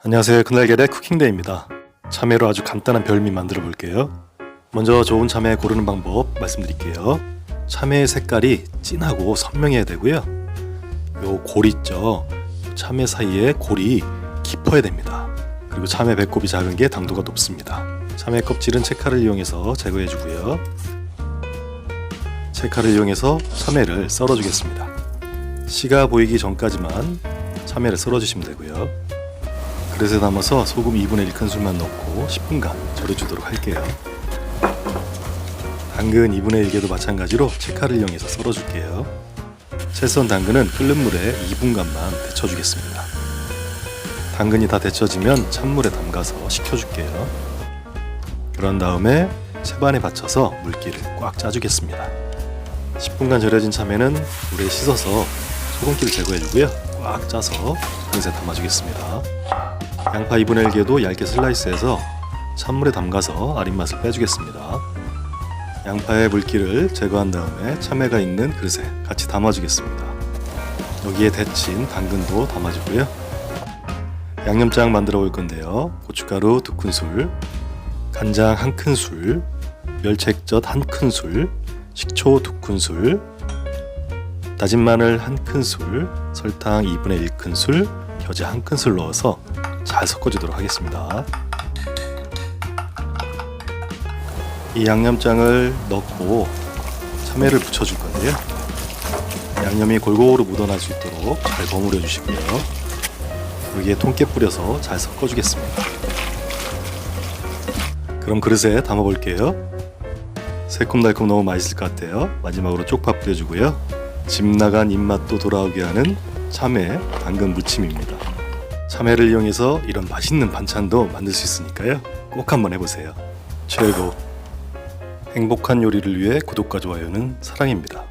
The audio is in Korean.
안녕하세요. 그날겔의 쿠킹데이입니다. 참외로 아주 간단한 별미 만들어 볼게요. 먼저 좋은 참외 고르는 방법 말씀드릴게요. 참외의 색깔이 진하고 선명해야 되고요. 요 골 있죠. 참외 사이에 골이 깊어야 됩니다. 그리고 참외 배꼽이 작은 게 당도가 높습니다. 참외 껍질은 채칼을 이용해서 제거해 주고요. 채칼을 이용해서 참외를 썰어 주겠습니다. 씨가 보이기 전까지만 참외를 썰어 주시면 되고요. 그릇에 담아서 소금 2분의 1큰술만 넣고 10분간 절여주도록 할게요. 당근 2분의 1개도 마찬가지로 채칼을 이용해서 썰어줄게요. 채 썬 당근은 끓는 물에 2분간만 데쳐주겠습니다. 당근이 다 데쳐지면 찬물에 담가서 식혀줄게요. 그런 다음에 채반에 받쳐서 물기를 꽉 짜주겠습니다. 10분간 절여진 참외는 물에 씻어서 소금기를 제거해주고요. 꽉 짜서 그릇에 담아주겠습니다. 양파 2분의 1개도 얇게 슬라이스해서 찬물에 담가서 아린 맛을 빼주겠습니다. 양파의 물기를 제거한 다음에 참외가 있는 그릇에 같이 담아주겠습니다. 여기에 데친 당근도 담아주고요. 양념장 만들어 볼 건데요. 고춧가루 2큰술, 간장 1큰술, 멸치액젓 1큰술, 식초 2큰술, 다진 마늘 1큰술, 설탕 2분의 1큰술, 겨자 1큰술 넣어서 잘 섞어주도록 하겠습니다. 이 양념장을 넣고 참외를 부쳐줄 건데요. 양념이 골고루 묻어날 수 있도록 잘 버무려 주시고요. 여기에 통깨 뿌려서 잘 섞어주겠습니다. 그럼 그릇에 담아 볼게요. 새콤달콤 너무 맛있을 것 같아요. 마지막으로 쪽파 뿌려주고요. 집 나간 입맛도 돌아오게 하는 참외 당근 무침입니다. 참외를 이용해서 이런 맛있는 반찬도 만들 수 있으니까요. 꼭 한번 해보세요. 최고! 행복한 요리를 위해 구독과 좋아요는 사랑입니다.